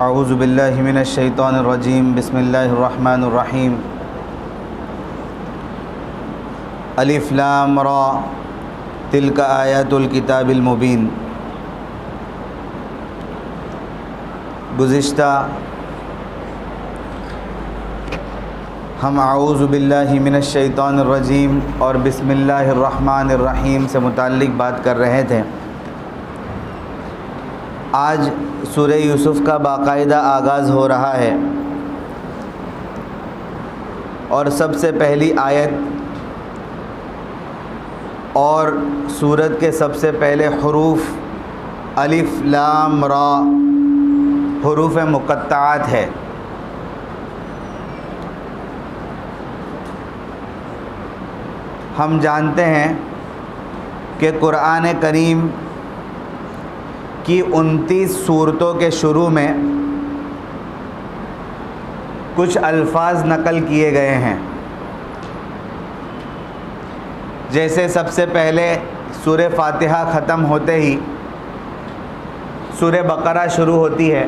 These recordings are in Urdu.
اعوذ باللہ من الشیطان الرجیم بسم اللہ الرحمن الرحیم الف لام را تلک آیات الکتاب المبین۔ گزشتہ ہم اعوذ باللہ من الشیطان الرجیم اور بسم اللہ الرحمن الرحیم سے متعلق بات کر رہے تھے۔ آج سورہ یوسف کا باقاعدہ آغاز ہو رہا ہے اور سب سے پہلی آیت اور سورت کے سب سے پہلے حروف الف لام را حروف مقطعات ہے۔ ہم جانتے ہیں کہ قرآن کریم کی 29 سورتوں کے شروع میں کچھ الفاظ نقل کیے گئے ہیں، جیسے سب سے پہلے سورہ فاتحہ ختم ہوتے ہی سورہ بقرہ شروع ہوتی ہے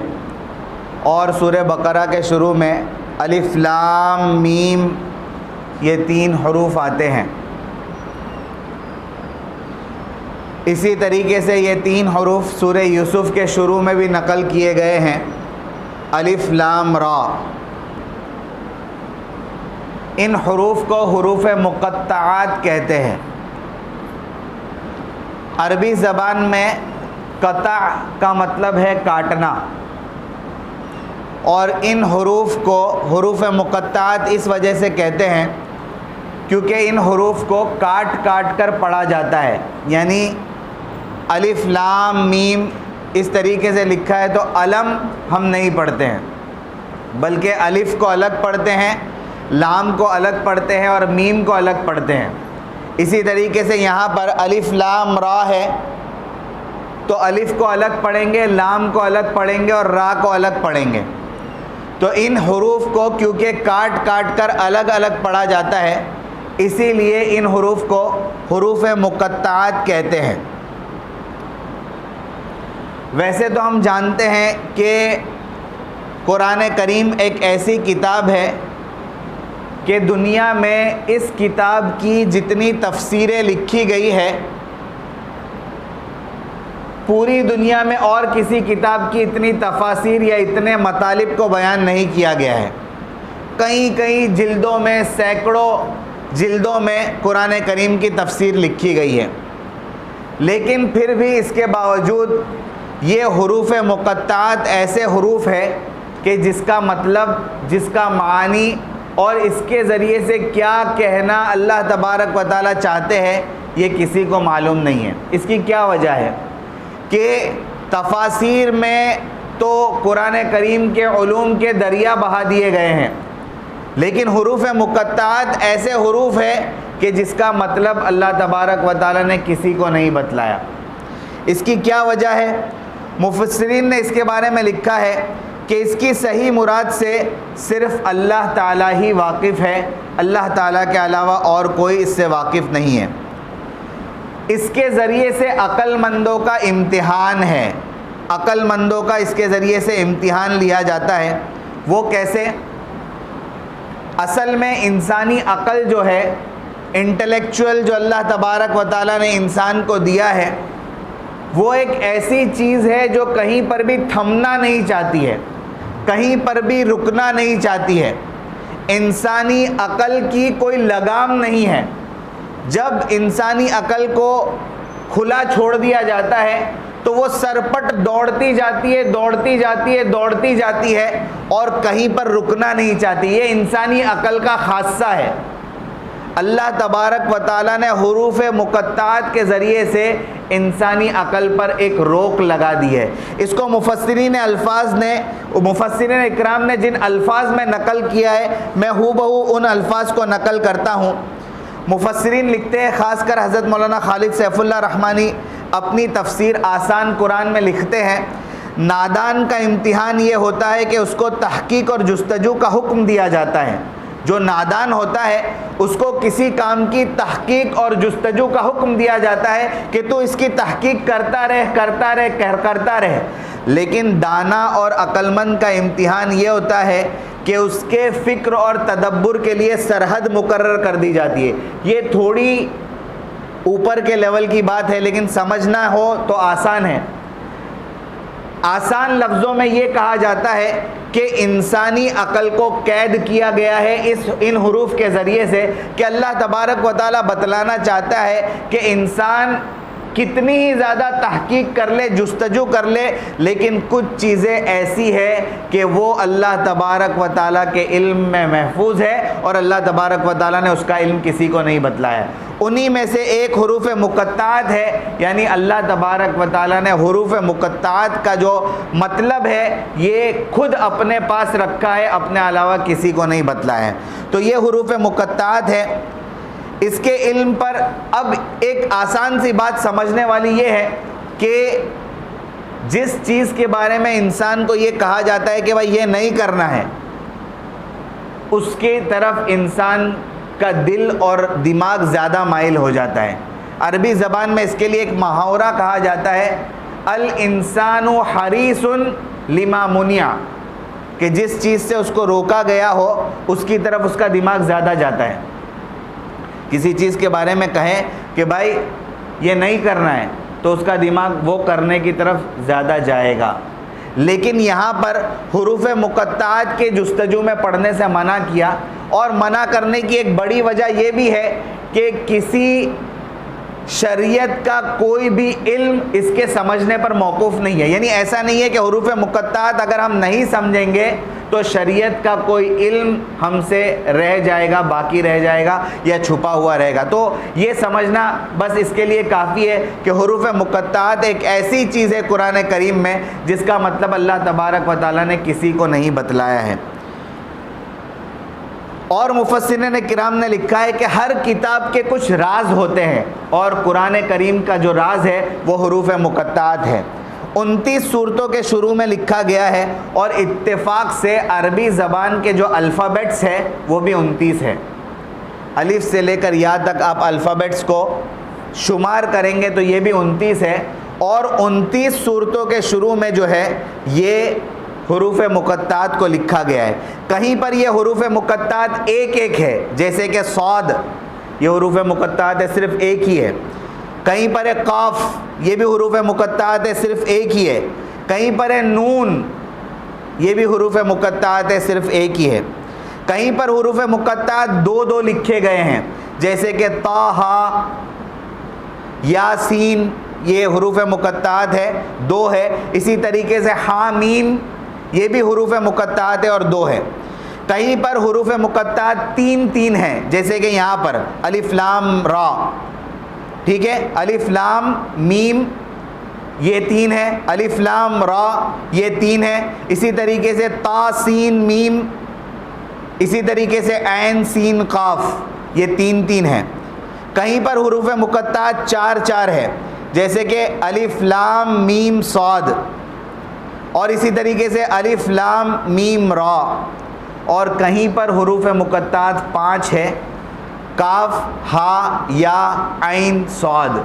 اور سورہ بقرہ کے شروع میں الف لام میم یہ 3 حروف آتے ہیں۔ اسی طریقے سے یہ 3 حروف سورہ یوسف کے شروع میں بھی نقل کیے گئے ہیں، الف لام را۔ ان حروف کو حروف مقطعات کہتے ہیں۔ عربی زبان میں قطع کا مطلب ہے کاٹنا، اور ان حروف کو حروف مقطعات اس وجہ سے کہتے ہیں کیونکہ ان حروف کو کاٹ کاٹ کر پڑھا جاتا ہے، یعنی الف لام میم اس طریقے سے لکھا ہے تو علم ہم نہیں پڑھتے ہیں، بلکہ الف کو الگ پڑھتے ہیں، لام کو الگ پڑھتے ہیں اور میم کو الگ پڑھتے ہیں۔ اسی طریقے سے یہاں پر الف لام را ہے تو الف کو الگ پڑھیں گے، لام کو الگ پڑھیں گے اور را کو الگ پڑھیں گے۔ تو ان حروف کو کیونکہ کاٹ کاٹ کر الگ الگ پڑھا جاتا ہے، اسی لیے ان حروف کو حروف مقطعات کہتے ہیں۔ ویسے تو ہم جانتے ہیں کہ قرآن کریم ایک ایسی کتاب ہے کہ دنیا میں اس کتاب کی جتنی تفسیریں لکھی گئی ہے، پوری دنیا میں اور کسی کتاب کی اتنی تفاسیر یا اتنے مطالب کو بیان نہیں کیا گیا ہے۔ کئی جلدوں میں، سینکڑوں جلدوں میں قرآن کریم کی تفسیر لکھی گئی ہے، لیکن پھر بھی اس کے باوجود یہ حروف مقطعات ایسے حروف ہے کہ جس کا مطلب، جس کا معنی اور اس کے ذریعے سے کیا کہنا اللہ تبارک و تعالیٰ چاہتے ہیں یہ کسی کو معلوم نہیں ہے۔ اس کی کیا وجہ ہے کہ تفاسیر میں تو قرآن کریم کے علوم کے دریا بہا دیے گئے ہیں، لیکن حروف مقطعات ایسے حروف ہے کہ جس کا مطلب اللہ تبارک و تعالیٰ نے کسی کو نہیں بتلایا۔ اس کی کیا وجہ ہے؟ مفسرین نے اس کے بارے میں لکھا ہے کہ اس کی صحیح مراد سے صرف اللہ تعالیٰ ہی واقف ہے، اللہ تعالیٰ کے علاوہ اور کوئی اس سے واقف نہیں ہے۔ اس کے ذریعے سے عقل مندوں کا امتحان ہے، عقل مندوں کا اس کے ذریعے سے امتحان لیا جاتا ہے۔ وہ کیسے؟ اصل میں انسانی عقل جو ہے، انٹلیکچوئل جو اللہ تبارک و تعالیٰ نے انسان کو دیا ہے، وہ ایک ایسی چیز ہے جو کہیں پر بھی تھمنا نہیں چاہتی ہے، کہیں پر بھی رکنا نہیں چاہتی ہے۔ انسانی عقل کی کوئی لگام نہیں ہے۔ جب انسانی عقل کو کھلا چھوڑ دیا جاتا ہے تو وہ سرپٹ دوڑتی جاتی ہے، دوڑتی جاتی ہے، دوڑتی جاتی ہے اور کہیں پر رکنا نہیں چاہتی۔ یہ انسانی عقل کا خاصہ ہے۔ اللہ تبارک و تعالیٰ نے حروف مقطعات کے ذریعے سے انسانی عقل پر ایک روک لگا دی ہے۔ اس کو مفسرین اکرام نے جن الفاظ میں نقل کیا ہے، میں ہو بہو ان الفاظ کو نقل کرتا ہوں۔ مفسرین لکھتے ہیں، خاص کر حضرت مولانا خالد سیف اللہ رحمانی اپنی تفسیر آسان قرآن میں لکھتے ہیں، نادان کا امتحان یہ ہوتا ہے کہ اس کو تحقیق اور جستجو کا حکم دیا جاتا ہے۔ جو نادان ہوتا ہے اس کو کسی کام کی تحقیق اور جستجو کا حکم دیا جاتا ہے کہ تو اس کی تحقیق کرتا رہ لیکن دانا اور عقلمند کا امتحان یہ ہوتا ہے کہ اس کے فکر اور تدبر کے لیے سرحد مقرر کر دی جاتی ہے. یہ تھوڑی اوپر کے لیول کی بات ہے لیکن سمجھنا ہو تو آسان ہے. آسان لفظوں میں یہ کہا جاتا ہے کہ انسانی عقل کو قید کیا گیا ہے ان حروف کے ذریعے سے کہ اللہ تبارک و تعالیٰ بتلانا چاہتا ہے کہ انسان کتنی ہی زیادہ تحقیق کر لے، جستجو کر لے، لیکن کچھ چیزیں ایسی ہے کہ وہ اللہ تبارک و تعالیٰ کے علم میں محفوظ ہے اور اللہ تبارک و تعالیٰ نے اس کا علم کسی کو نہیں بتلایا. انہی میں سے ایک حروف مقطعات ہے، یعنی اللہ تبارک و تعالیٰ نے حروف مقطعات کا جو مطلب ہے یہ خود اپنے پاس رکھا ہے، اپنے علاوہ کسی کو نہیں بتلایا ہے. تو یہ حروف مقطعات ہے. اس کے علم پر اب ایک آسان سی بات سمجھنے والی یہ ہے کہ جس چیز کے بارے میں انسان کو یہ کہا جاتا ہے کہ بھائی یہ نہیں کرنا ہے، اس کی طرف انسان کا دل اور دماغ زیادہ مائل ہو جاتا ہے. عربی زبان میں اس کے لیے ایک محاورہ کہا جاتا ہے الانسان حریص لما منع، کہ جس چیز سے اس کو روکا گیا ہو اس کی طرف اس کا دماغ زیادہ جاتا ہے. کسی چیز کے بارے میں کہیں کہ بھائی یہ نہیں کرنا ہے تو اس کا دماغ وہ کرنے کی طرف زیادہ جائے گا. لیکن یہاں پر حروف مقطعات کے جستجو میں پڑھنے سے منع کیا، اور منع کرنے کی ایک بڑی وجہ یہ بھی ہے کہ کسی شریعت کا کوئی بھی علم اس کے سمجھنے پر موقوف نہیں ہے. یعنی ایسا نہیں ہے کہ حروف مقطعات اگر ہم نہیں سمجھیں گے تو شریعت کا کوئی علم ہم سے رہ جائے گا، باقی رہ جائے گا یا چھپا ہوا رہے گا. تو یہ سمجھنا بس اس کے لیے کافی ہے کہ حروف مقطعات ایک ایسی چیز ہے قرآن کریم میں جس کا مطلب اللہ تبارک و تعالیٰ نے کسی کو نہیں بتلایا ہے. اور مفسرین کرام نے لکھا ہے کہ ہر کتاب کے کچھ راز ہوتے ہیں، اور قرآن کریم کا جو راز ہے وہ حروف مقطعات ہے. 29 صورتوں کے شروع میں لکھا گیا ہے، اور اتفاق سے عربی زبان کے جو الفابیٹس ہیں وہ بھی 29 ہے. الف سے لے کر یا تک آپ الفابیٹس کو شمار کریں گے تو یہ بھی 29 ہے. اور 29 صورتوں کے شروع میں جو ہے یہ حروف مقطعات کو لکھا گیا ہے. کہیں پر یہ حروف مقطعات ایک ایک ہے، جیسے کہ صاد، یہ حروف مقطعات ہے صرف ایک ہی ہے. کہیں پر ہے قاف، یہ بھی حروف مقطعات ہے صرف ایک ہی ہے. کہیں پر ہے نون، یہ بھی حروف مقطعات ہے صرف ایک ہی ہے. کہیں پر حروف مقطعات دو دو لکھے گئے ہیں، جیسے کہ طٰ، یاسین، یہ حروف مقطعات ہے، دو ہے. اسی طریقے سے حامیم، یہ بھی حروف مقطعات ہے اور دو ہے. کہیں پر حروف مقطعات تین تین ہیں، جیسے کہ یہاں پر الف لام را، ٹھیک ہے، الف لام میم یہ تین ہے، الف لام را یہ تین ہے. اسی طریقے سے تا سین میم، اسی طریقے سے عین سین قاف، یہ تین تین ہے. کہیں پر حروف مقطعات چار چار ہے، جیسے کہ الف لام میم صاد، اور اسی طریقے سے الف لام میم را. اور کہیں پر حروف مقطعات 5 ہے، کاف، ہا، یا، عین، صاد.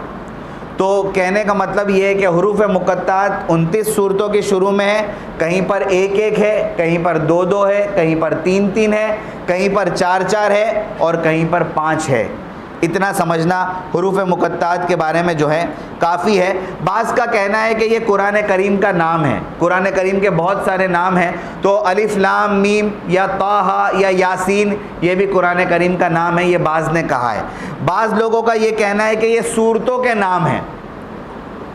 تو کہنے کا مطلب یہ ہے کہ حروف مقطعات 29 صورتوں کے شروع میں ہے، کہیں پر ایک ایک ہے، کہیں پر دو دو ہے، کہیں پر تین تین ہے، کہیں پر چار چار ہے، اور کہیں پر 5 ہے. اتنا سمجھنا حروف مقطعات کے بارے میں جو ہے کافی ہے. بعض کا کہنا ہے کہ یہ قرآن کریم کا نام ہے. قرآن کریم کے بہت سارے نام ہیں، تو الف لام میم یا طٰ یا یاسین یہ بھی قرآن کریم کا نام ہے، یہ بعض نے کہا ہے. بعض لوگوں کا یہ کہنا ہے کہ یہ سورتوں کے نام ہیں،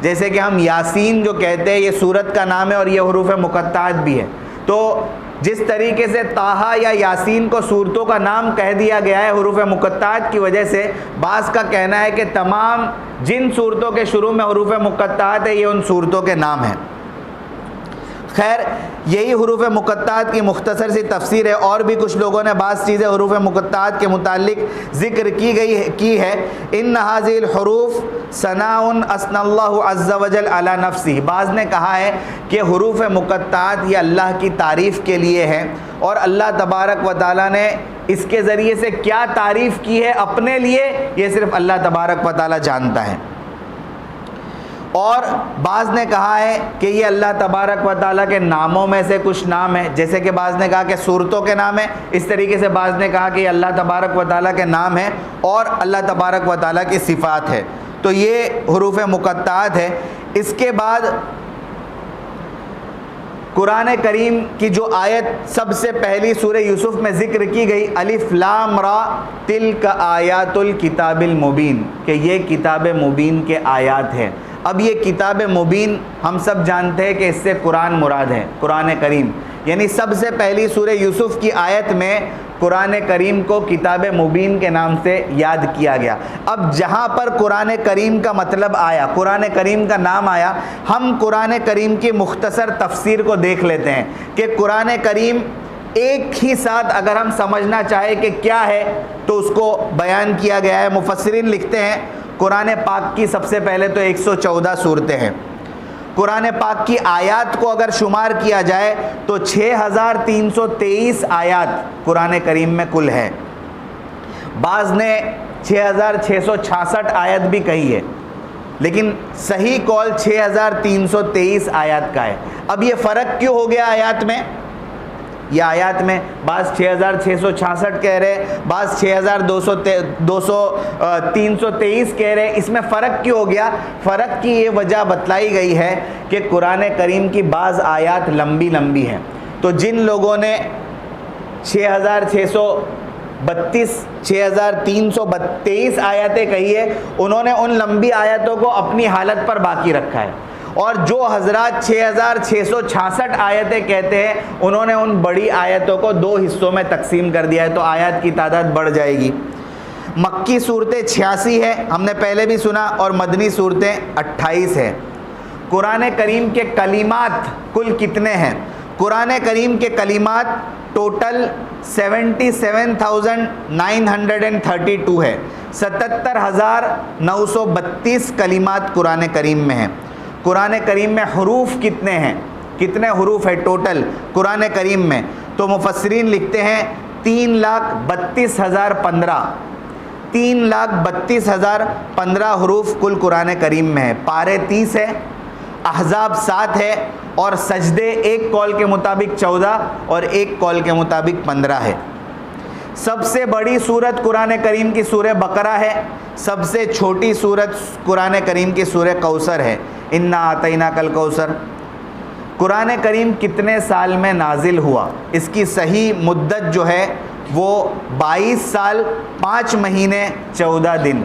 جیسے کہ ہم یاسین جو کہتے ہیں یہ سورت کا نام ہے اور یہ حروف مقطعات بھی ہے. تو جس طریقے سے طٰ یا یاسین کو صورتوں کا نام کہہ دیا گیا ہے حروف مقطعات کی وجہ سے، بعض کا کہنا ہے کہ تمام جن صورتوں کے شروع میں حروف مقطعات ہے یہ ان صورتوں کے نام ہیں. خیر، یہی حروف مقطعات کی مختصر سی تفسیر ہے. اور بھی کچھ لوگوں نے بعض چیزیں حروف مقطعات کے متعلق ذکر کی ہے. ان هذه الحروف ثناء اثنى اللہ عز وجل علی نفسہ. بعض نے کہا ہے کہ حروف مقطعات یہ اللہ کی تعریف کے لیے ہے، اور اللہ تبارک و تعالیٰ نے اس کے ذریعے سے کیا تعریف کی ہے اپنے لیے یہ صرف اللہ تبارک و تعالیٰ جانتا ہے. اور بعض نے کہا ہے کہ یہ اللہ تبارک و تعالیٰ کے ناموں میں سے کچھ نام ہے، جیسے کہ بعض نے کہا کہ صورتوں کے نام ہے، اس طریقے سے بعض نے کہا کہ یہ اللہ تبارک و تعالیٰ کے نام ہے اور اللہ تبارک و تعالیٰ کی صفات ہے۔ تو یہ حروف مقطعات ہے۔ اس کے بعد قرآن کریم کی جو آیت سب سے پہلی سورہ یوسف میں ذکر کی گئی، الف لام را تلک آیات الکتاب المبین، کہ یہ کتاب مبین کے آیات ہیں۔ اب یہ کتاب مبین ہم سب جانتے ہیں کہ اس سے قرآن مراد ہے، قرآن کریم، یعنی سب سے پہلی سورہ یوسف کی آیت میں قرآن کریم کو کتاب مبین کے نام سے یاد کیا گیا۔ اب جہاں پر قرآن کریم کا مطلب آیا، قرآن کریم کا نام آیا، ہم قرآن کریم کی مختصر تفسیر کو دیکھ لیتے ہیں کہ قرآن کریم ایک ہی ساتھ اگر ہم سمجھنا چاہیں کہ کیا ہے تو اس کو بیان کیا گیا ہے۔ مفسرین لکھتے ہیں قرآن پاک کی سب سے پہلے تو 114 صورتیں ہیں۔ قرآن پاک کی آیات کو اگر شمار کیا جائے تو 6323 آیات قرآن کریم میں کل ہے۔ بعض نے 6666 آیت بھی کہی ہے، لیکن صحیح قول 6323 آیات کا ہے۔ اب یہ فرق کیوں ہو گیا آیات میں؟ یہ آیات میں بعض 6666 کہہ رہے، بعض 323 کہہ رہے، اس میں فرق کیوں ہو گیا؟ فرق کی یہ وجہ بتلائی گئی ہے کہ قرآن کریم کی بعض آیات لمبی لمبی ہیں، تو جن لوگوں نے 6323 آیتیں کہی ہے، انہوں نے ان لمبی آیتوں کو اپنی حالت پر باقی رکھا ہے، اور جو حضرات 6666 آیتیں کہتے ہیں انہوں نے ان بڑی آیتوں کو 2 حصوں میں تقسیم کر دیا ہے، تو آیات کی تعداد بڑھ جائے گی۔ مکی صورتیں 86 ہے، ہم نے پہلے بھی سنا، اور مدنی صورتیں 28 ہیں۔ قرآن کریم کے کلمات کل کتنے ہیں؟ قرآن کریم کے کلمات ٹوٹل 77,932 ہے، 77,932 کلمات قرآن کریم میں ہیں۔ قرآن کریم میں حروف کتنے ہیں؟ کتنے حروف ہے ٹوٹل قرآن کریم میں؟ تو مفسرین لکھتے ہیں 3,32,015 3,32,015 حروف کل قرآن کریم میں ہے۔ پارے 30 ہے، احزاب 7 ہے، اور سجدے ایک قول کے مطابق 14 اور ایک قول کے مطابق 15 ہے۔ سب سے بڑی سورت قرآن کریم کی سورہ بقرہ ہے، سب سے چھوٹی سورت قرآن کریم کی سورہ کوثر ہے، انا اعطیناک الکوثر۔ قرآن کریم کتنے سال میں نازل ہوا؟ اس کی صحیح مدت جو ہے وہ 22 سال 5 مہینے 14 دن،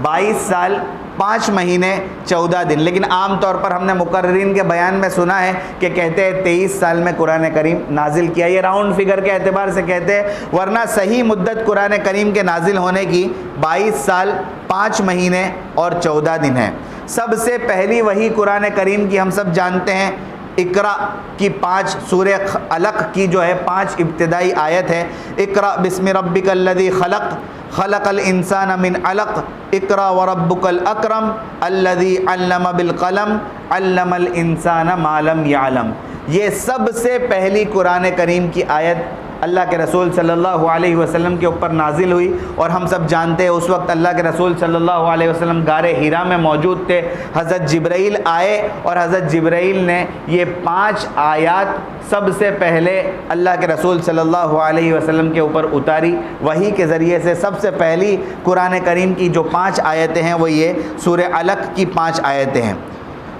22 سال 5 مہینے 14 دن، لیکن عام طور پر ہم نے مقررین کے بیان میں سنا ہے کہ کہتے ہیں 23 سال میں قرآن کریم نازل کیا، یہ راؤنڈ فگر کے اعتبار سے کہتے ہیں، ورنہ صحیح مدت قرآن کریم کے نازل ہونے کی 22 سال 5 مہینے اور 14 دن ہے۔ سب سے پہلی وحی قرآن کریم کی ہم سب جانتے ہیں اقرا کی 5 سورہ علق کی جو ہے 5 ابتدائی آیت ہے، اقرا بسم ربک الذی خلق خلق الانسان من علق اقرا وربک الاکرم الذی علم بالقلم علم الانسان ما لم یعلم۔ یہ سب سے پہلی قرآن کریم کی آیت اللہ کے رسول صلی اللہ علیہ وسلم کے اوپر نازل ہوئی، اور ہم سب جانتے ہیں اس وقت اللہ کے رسول صلی اللہ علیہ وسلم غار حرا میں موجود تھے، حضرت جبرائیل آئے اور حضرت جبرائیل نے یہ 5 آیات سب سے پہلے اللہ کے رسول صلی اللہ علیہ وسلم کے اوپر اتاری۔ وحی کے ذریعے سے سب سے پہلی قرآن کریم کی جو 5 آیتیں ہیں وہ یہ سورہ علق کی 5 آیتیں ہیں۔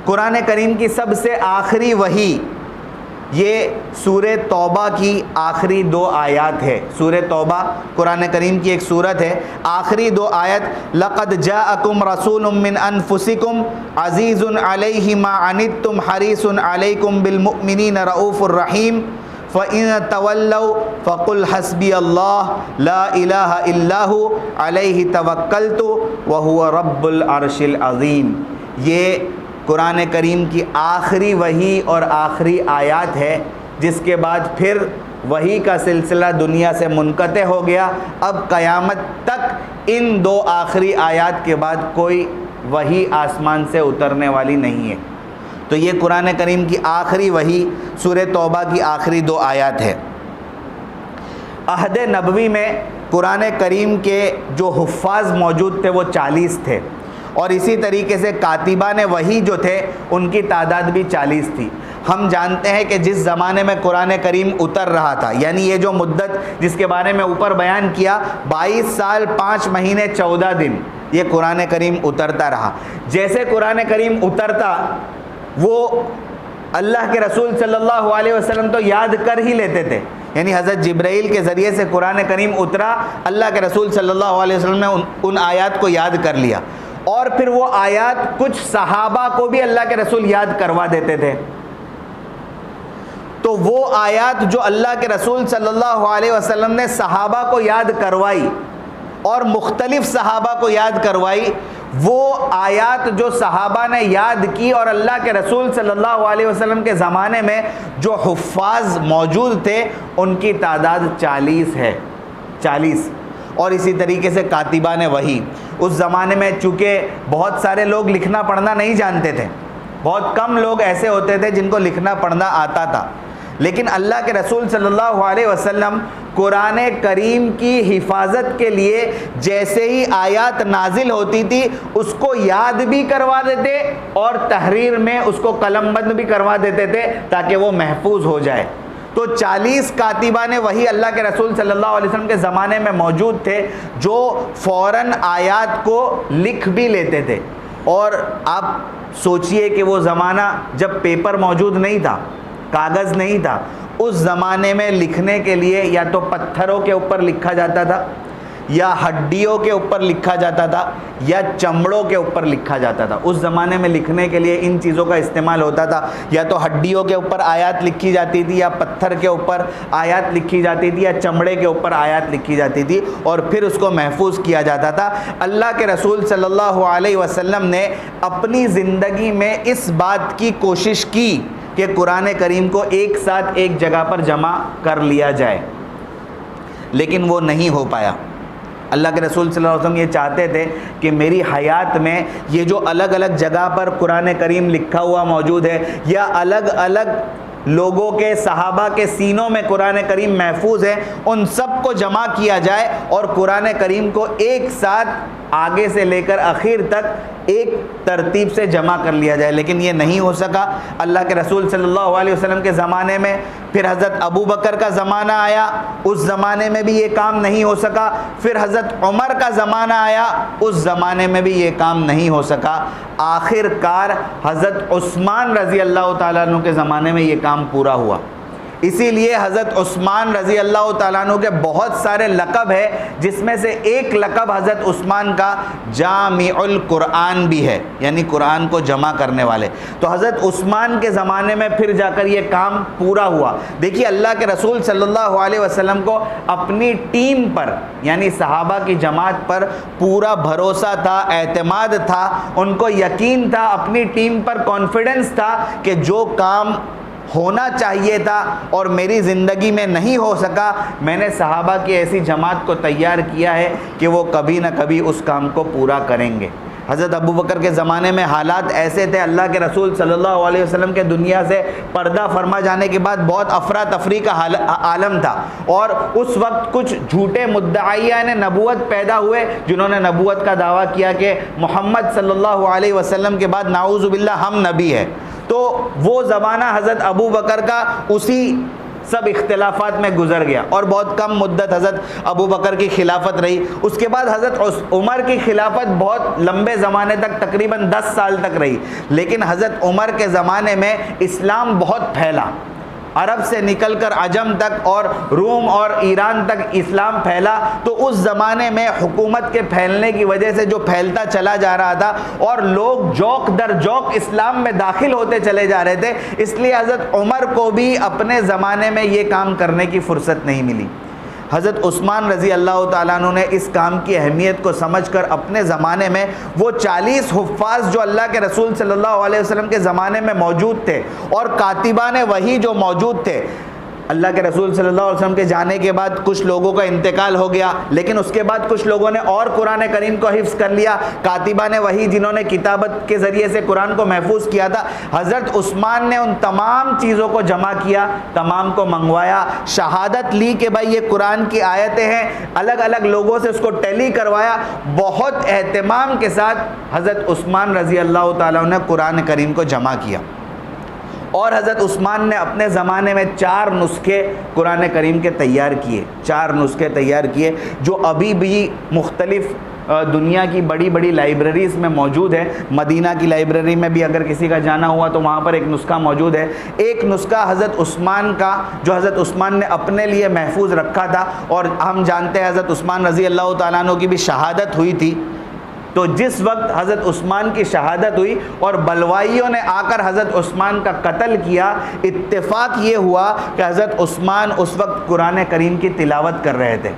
قرآن کریم کی سب سے آخری وحی یہ سورہ توبہ کی آخری 2 آیات ہے۔ سورہ توبہ قرآن کریم کی ایک سورت ہے، آخری 2 آیت لَقَدْ جَاءَكُمْ رَسُولٌ مِّنْ أَنفُسِكُمْ عَزِيزٌ عَلَيْهِ مَا عَنِتُّمْ حَرِيصٌ عَلَيْكُمْ بِالْمُؤْمِنِينَ رَءُوفٌ رَحِيمٌ فَإِن تَوَلَّوْا فَقُلْ حَسْبِيَ اللَّهُ لَا إِلَٰهَ إِلَّا هُوَ عَلَيْهِ تَوَكَّلْتُ وَهُوَ رَبُّ الْعَرْشِ الْعَظِيمِ۔ یہ قرآن کریم کی آخری وحی اور آخری آیات ہے، جس کے بعد پھر وحی کا سلسلہ دنیا سے منقطع ہو گیا۔ اب قیامت تک ان 2 آخری آیات کے بعد کوئی وحی آسمان سے اترنے والی نہیں ہے۔ تو یہ قرآن کریم کی آخری وحی سورہ توبہ کی آخری 2 آیات ہے۔ عہد نبوی میں قرآن کریم کے جو حفاظ موجود تھے وہ 40 تھے، اور اسی طریقے سے کاتبان وحی جو تھے ان کی تعداد بھی 40 تھی۔ ہم جانتے ہیں کہ جس زمانے میں قرآن کریم اتر رہا تھا، یعنی یہ جو مدت جس کے بارے میں اوپر بیان کیا، 22 سال 5 مہینے 14 دن یہ قرآن کریم اترتا رہا۔ جیسے قرآن کریم اترتا وہ اللہ کے رسول صلی اللہ علیہ وسلم تو یاد کر ہی لیتے تھے، یعنی حضرت جبرائیل کے ذریعے سے قرآن کریم اترا، اللہ کے رسول صلی اللہ علیہ وسلم نے ان آیات کو یاد کر لیا، اور پھر وہ آیات کچھ صحابہ کو بھی اللہ کے رسول یاد کروا دیتے تھے۔ تو وہ آیات جو اللہ کے رسول صلی اللہ علیہ وسلم نے صحابہ کو یاد کروائی اور مختلف صحابہ کو یاد کروائی، وہ آیات جو صحابہ نے یاد کی اور اللہ کے رسول صلی اللہ علیہ وسلم کے زمانے میں جو حفاظ موجود تھے ان کی تعداد 40 ہے، 40۔ اور اسی طریقے سے کاتبان وحی، اس زمانے میں چونکہ بہت سارے لوگ لکھنا پڑھنا نہیں جانتے تھے، بہت کم لوگ ایسے ہوتے تھے جن کو لکھنا پڑھنا آتا تھا، لیکن اللہ کے رسول صلی اللہ علیہ وسلم قرآن کریم کی حفاظت کے لیے جیسے ہی آیات نازل ہوتی تھی اس کو یاد بھی کروا دیتے اور تحریر میں اس کو قلم بند بھی کروا دیتے تھے تاکہ وہ محفوظ ہو جائے۔ تو 40 کاتبان وحی اللہ کے رسول صلی اللہ علیہ وسلم کے زمانے میں موجود تھے جو فوراً آیات کو لکھ بھی لیتے تھے۔ اور آپ سوچئے کہ وہ زمانہ جب پیپر موجود نہیں تھا، کاغذ نہیں تھا، اس زمانے میں لکھنے کے لیے یا تو پتھروں کے اوپر لکھا جاتا تھا، یا ہڈیوں کے اوپر لکھا جاتا تھا، یا چمڑوں کے اوپر لکھا جاتا تھا۔ اس زمانے میں لکھنے کے لیے ان چیزوں کا استعمال ہوتا تھا، یا تو ہڈیوں کے اوپر آیات لکھی جاتی تھی، یا پتھر کے اوپر آیات لکھی جاتی تھی، یا چمڑے کے اوپر آیات لکھی جاتی تھی، اور پھر اس کو محفوظ کیا جاتا تھا۔ اللہ کے رسول صلی اللہ علیہ وسلم نے اپنی زندگی میں اس بات کی کوشش کی کہ قرآن کریم کو ایک ساتھ ایک جگہ پر جمع کر لیا جائے، لیکن وہ نہیں ہو پایا۔ اللہ کے رسول صلی اللہ علیہ وسلم یہ چاہتے تھے کہ میری حیات میں یہ جو الگ الگ جگہ پر قرآن کریم لکھا ہوا موجود ہے، یا الگ الگ لوگوں کے صحابہ کے سینوں میں قرآن کریم محفوظ ہے، ان سب کو جمع کیا جائے اور قرآن کریم کو ایک ساتھ آگے سے لے کر آخر تک ایک ترتیب سے جمع کر لیا جائے، لیکن یہ نہیں ہو سکا۔ اللہ کے رسول صلی اللہ علیہ وسلم کے زمانے میں پھر حضرت ابو بکر کا زمانہ آیا، اس زمانے میں بھی یہ کام نہیں ہو سکا۔ پھر حضرت عمر کا زمانہ آیا، اس زمانے میں بھی یہ کام نہیں ہو سکا۔ آخر کار حضرت عثمان رضی اللہ تعالیٰ عنہ کے زمانے میں یہ کام پورا ہوا۔ اسی لیے حضرت عثمان رضی اللہ تعالیٰ عنہ کے بہت سارے لقب ہے، جس میں سے ایک لقب حضرت عثمان کا جامع القرآن بھی ہے، یعنی قرآن کو جمع کرنے والے۔ تو حضرت عثمان کے زمانے میں پھر جا کر یہ کام پورا ہوا۔ دیکھیے اللہ کے رسول صلی اللہ علیہ وسلم کو اپنی ٹیم پر، یعنی صحابہ کی جماعت پر پورا بھروسہ تھا، اعتماد تھا، ان کو یقین تھا، اپنی ٹیم پر کانفیڈنس تھا کہ جو کام ہونا چاہیے تھا اور میری زندگی میں نہیں ہو سکا، میں نے صحابہ کی ایسی جماعت کو تیار کیا ہے کہ وہ کبھی نہ کبھی اس کام کو پورا کریں گے۔ حضرت ابو بکر کے زمانے میں حالات ایسے تھے، اللہ کے رسول صلی اللہ علیہ وسلم کے دنیا سے پردہ فرما جانے کے بعد بہت افراتفری کا عالم تھا، اور اس وقت کچھ جھوٹے مدعیان نبوت پیدا ہوئے جنہوں نے نبوت کا دعویٰ کیا کہ محمد صلی اللہ علیہ وسلم کے بعد نعوذ باللہ ہم نبی ہیں۔ تو وہ زمانہ حضرت ابو بکر کا اسی سب اختلافات میں گزر گیا، اور بہت کم مدت حضرت ابو بکر کی خلافت رہی۔ اس کے بعد حضرت عمر کی خلافت بہت لمبے زمانے تک، تقریباً 10 سال تک رہی، لیکن حضرت عمر کے زمانے میں اسلام بہت پھیلا، عرب سے نکل کر عجم تک اور روم اور ایران تک اسلام پھیلا۔ تو اس زمانے میں حکومت کے پھیلنے کی وجہ سے جو پھیلتا چلا جا رہا تھا اور لوگ جوک در جوک اسلام میں داخل ہوتے چلے جا رہے تھے، اس لیے حضرت عمر کو بھی اپنے زمانے میں یہ کام کرنے کی فرصت نہیں ملی۔ حضرت عثمان رضی اللہ تعالیٰ عنہ نے اس کام کی اہمیت کو سمجھ کر اپنے زمانے میں وہ 40 حفاظ جو اللہ کے رسول صلی اللہ علیہ وسلم کے زمانے میں موجود تھے اور کاتبان وحی جو موجود تھے، اللہ کے رسول صلی اللہ علیہ وسلم کے جانے کے بعد کچھ لوگوں کا انتقال ہو گیا، لیکن اس کے بعد کچھ لوگوں نے اور قرآن کریم کو حفظ کر لیا، کاتبان وحی جنہوں نے کتابت کے ذریعے سے قرآن کو محفوظ کیا تھا، حضرت عثمان نے ان تمام چیزوں کو جمع کیا، تمام کو منگوایا، شہادت لی کہ بھائی یہ قرآن کی آیتیں ہیں، الگ الگ لوگوں سے اس کو ٹیلی کروایا، بہت اہتمام کے ساتھ حضرت عثمان رضی اللہ تعالیٰ نے قرآن کریم کو جمع کیا۔ اور حضرت عثمان نے اپنے زمانے میں 4 نسخے قرآن کریم کے تیار کیے، 4 نسخے تیار کیے جو ابھی بھی مختلف دنیا کی بڑی بڑی لائبریریز میں موجود ہے۔ مدینہ کی لائبریری میں بھی اگر کسی کا جانا ہوا تو وہاں پر ایک نسخہ موجود ہے۔ ایک نسخہ حضرت عثمان کا جو حضرت عثمان نے اپنے لیے محفوظ رکھا تھا، اور ہم جانتے ہیں حضرت عثمان رضی اللہ تعالیٰ عنہ کی بھی شہادت ہوئی تھی، تو جس وقت حضرت عثمان کی شہادت ہوئی اور بلوائیوں نے آ کر حضرت عثمان کا قتل کیا، اتفاق یہ ہوا کہ حضرت عثمان اس وقت قرآن کریم کی تلاوت کر رہے تھے،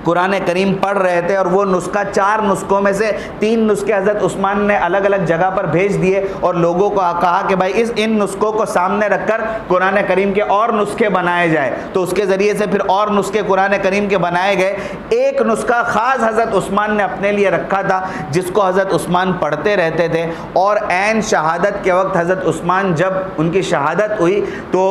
قرآن کریم پڑھ رہے تھے، اور وہ نسخہ 4 نسخوں میں سے 3 نسخے حضرت عثمان نے الگ الگ جگہ پر بھیج دیے اور لوگوں کو کہا کہ بھائی ان نسخوں کو سامنے رکھ کر قرآن کریم کے اور نسخے بنائے جائے، تو اس کے ذریعے سے پھر اور نسخے قرآن کریم کے بنائے گئے۔ ایک نسخہ خاص حضرت عثمان نے اپنے لیے رکھا تھا جس کو حضرت عثمان پڑھتے رہتے تھے، اور عین شہادت کے وقت حضرت عثمان جب ان کی شہادت ہوئی تو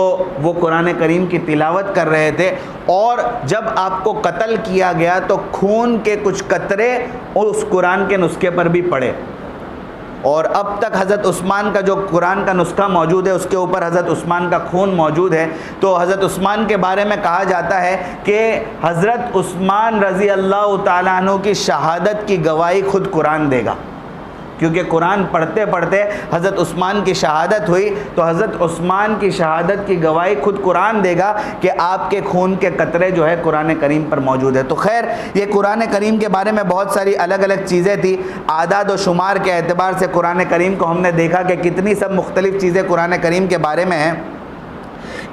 وہ قرآن کریم کی تلاوت کر رہے تھے، اور جب آپ کو قتل کیا گیا تو خون کے کچھ قطرے اس قرآن کے نسخے پر بھی پڑے، اور اب تک حضرت عثمان کا جو قرآن کا نسخہ موجود ہے اس کے اوپر حضرت عثمان کا خون موجود ہے۔ تو حضرت عثمان کے بارے میں کہا جاتا ہے کہ حضرت عثمان رضی اللہ تعالیٰ عنہ کی شہادت کی گواہی خود قرآن دے گا، کیونکہ قرآن پڑھتے پڑھتے حضرت عثمان کی شہادت ہوئی، تو حضرت عثمان کی شہادت کی گواہی خود قرآن دے گا کہ آپ کے خون کے قطرے جو ہے قرآن کریم پر موجود ہے۔ تو خیر، یہ قرآن کریم کے بارے میں بہت ساری الگ الگ چیزیں تھیں، اعداد و شمار کے اعتبار سے قرآن کریم کو ہم نے دیکھا کہ کتنی سب مختلف چیزیں قرآن کریم کے بارے میں ہیں۔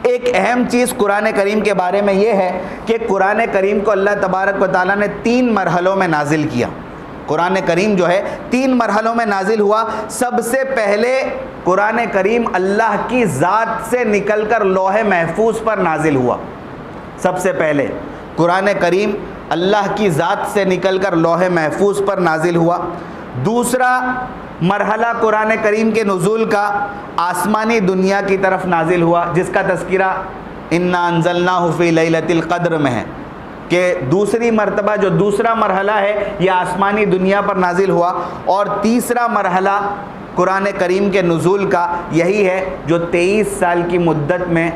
ایک اہم چیز قرآن کریم کے بارے میں یہ ہے کہ قرآن کریم کو اللہ تبارک و تعالیٰ نے 3 مرحلوں میں نازل کیا۔ قرآن کریم جو ہے 3 مرحلوں میں نازل ہوا۔ سب سے پہلے قرآن کریم اللہ کی ذات سے نکل کر لوح محفوظ پر نازل ہوا۔ سب سے پہلے قرآن کریم اللہ کی ذات سے نکل کر لوح محفوظ پر نازل ہوا۔ دوسرا مرحلہ قرآن کریم کے نزول کا آسمانی دنیا کی طرف نازل ہوا، جس کا تذکرہ انا انزلناہ فی لیلۃ القدر میں ہے، کہ دوسری مرتبہ جو دوسرا مرحلہ ہے یہ آسمانی دنیا پر نازل ہوا۔ اور تیسرا مرحلہ قرآن کریم کے نزول کا یہی ہے جو 23 سال کی مدت میں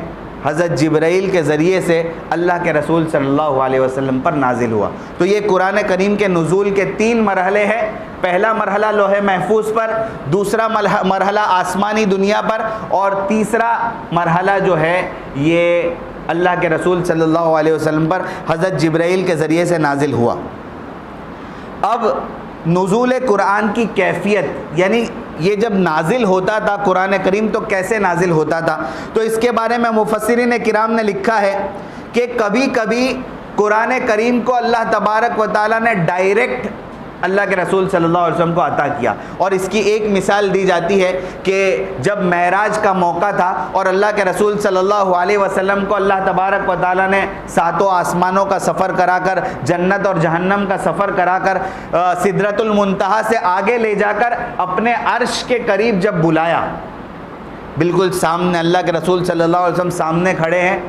حضرت جبرائیل کے ذریعے سے اللہ کے رسول صلی اللہ علیہ وسلم پر نازل ہوا۔ تو یہ قرآن کریم کے نزول کے 3 مرحلے ہیں۔ پہلا مرحلہ لوح محفوظ پر، دوسرا مرحلہ آسمانی دنیا پر، اور تیسرا مرحلہ جو ہے یہ اللہ کے رسول صلی اللہ علیہ وسلم پر حضرت جبرائیل کے ذریعے سے نازل ہوا۔ اب نزول قرآن کی کیفیت، یعنی یہ جب نازل ہوتا تھا قرآن کریم تو کیسے نازل ہوتا تھا، تو اس کے بارے میں مفسرین کرام نے لکھا ہے کہ کبھی کبھی قرآن کریم کو اللہ تبارک و تعالیٰ نے ڈائریکٹ اللہ کے رسول صلی اللہ علیہ وسلم کو عطا کیا، اور اس کی ایک مثال دی جاتی ہے کہ جب معراج کا موقع تھا اور اللہ کے رسول صلی اللہ علیہ وسلم کو اللہ تبارک و تعالیٰ نے 7 آسمانوں کا سفر کرا کر، جنت اور جہنم کا سفر کرا کر، سدرۃ المنتہا سے آگے لے جا کر اپنے عرش کے قریب جب بلایا، بالکل سامنے اللہ کے رسول صلی اللہ علیہ وسلم سامنے کھڑے ہیں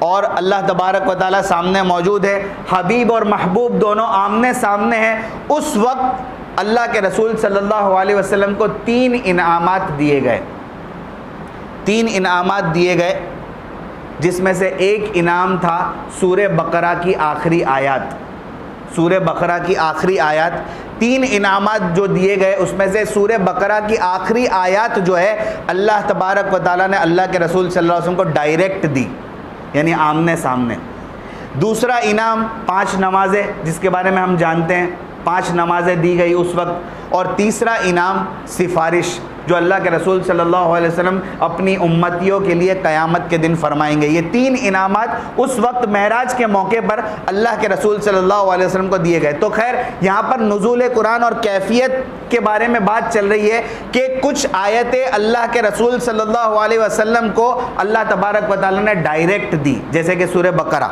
اور اللہ تبارک و تعالیٰ سامنے موجود ہے، حبیب اور محبوب دونوں آمنے سامنے ہیں، اس وقت اللہ کے رسول صلی اللہ علیہ وسلم کو 3 انعامات دیے گئے، 3 انعامات دیے گئے، جس میں سے ایک انعام تھا سورہ بقرہ کی آخری آیات۔ سورہ بقرہ کی آخری آیات، 3 انعامات جو دیے گئے اس میں سے سورہ بقرہ کی آخری آیات جو ہے اللہ تبارک و تعالیٰ نے اللہ کے رسول صلی اللہ علیہ وسلم کو ڈائریکٹ دی، یعنی آمنے سامنے۔ دوسرا انعام 5 نمازیں، جس کے بارے میں ہم جانتے ہیں 5 نمازیں دی گئی اس وقت۔ اور تیسرا انعام سفارش، جو اللہ کے رسول صلی اللہ علیہ وسلم اپنی امتیوں کے لیے قیامت کے دن فرمائیں گے۔ یہ 3 انعامات اس وقت معراج کے موقع پر اللہ کے رسول صلی اللہ علیہ وسلم کو دیے گئے۔ تو خیر یہاں پر نزول قرآن اور کیفیت کے بارے میں بات چل رہی ہے کہ کچھ آیتیں اللہ کے رسول صلی اللہ علیہ وسلم کو اللہ تبارک و تعالیٰ نے ڈائریکٹ دی، جیسے کہ سورہ بقرہ۔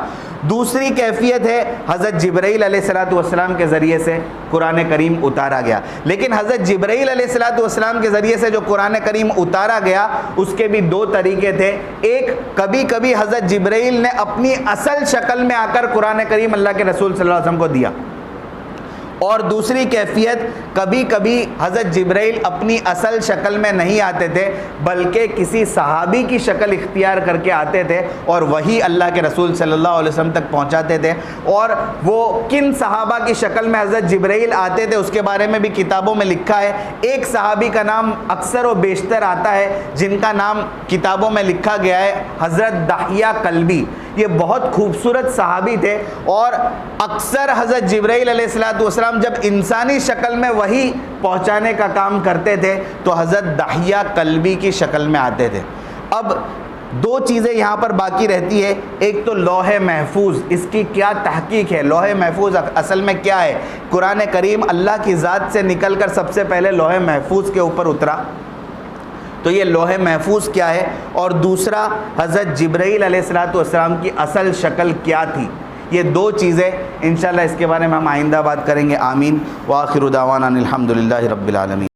دوسری کیفیت ہے حضرت جبرائیل علیہ السلام کے ذریعے سے قرآن کریم اتارا گیا، لیکن حضرت جبرائیل علیہ السلام کے ذریعے سے جو قرآن کریم اتارا گیا اس کے بھی 2 طریقے تھے۔ ایک، کبھی کبھی حضرت جبرائیل نے اپنی اصل شکل میں آ کر قرآن کریم اللہ کے رسول صلی اللہ علیہ وسلم کو دیا، اور دوسری کیفیت، کبھی کبھی حضرت جبرائیل اپنی اصل شکل میں نہیں آتے تھے بلکہ کسی صحابی کی شکل اختیار کر کے آتے تھے اور وہی اللہ کے رسول صلی اللہ علیہ وسلم تک پہنچاتے تھے۔ اور وہ کن صحابہ کی شکل میں حضرت جبرائیل آتے تھے اس کے بارے میں بھی کتابوں میں لکھا ہے۔ ایک صحابی کا نام اکثر و بیشتر آتا ہے جن کا نام کتابوں میں لکھا گیا ہے حضرت دحیہ کلبی۔ یہ بہت خوبصورت صحابی تھے اور اکثر حضرت جبرائیل علیہ السلام جب انسانی شکل میں وہی پہنچانے کا کام کرتے تھے تو حضرت دحیہ کلبی کی شکل میں آتے تھے۔ اب 2 چیزیں یہاں پر باقی رہتی ہے، ایک تو لوح محفوظ، اس کی کیا تحقیق ہے؟ لوح محفوظ اصل میں کیا ہے؟ قرآن کریم اللہ کی ذات سے نکل کر سب سے پہلے لوح محفوظ کے اوپر اترا، تو یہ لوح محفوظ کیا ہے؟ اور دوسرا حضرت جبرائیل علیہ السلام کی اصل شکل کیا تھی؟ یہ 2 چیزیں انشاءاللہ اس کے بارے میں ہم آئندہ بات کریں گے۔ آمین۔ وآخر دعوانا الحمدللہ رب العالمین۔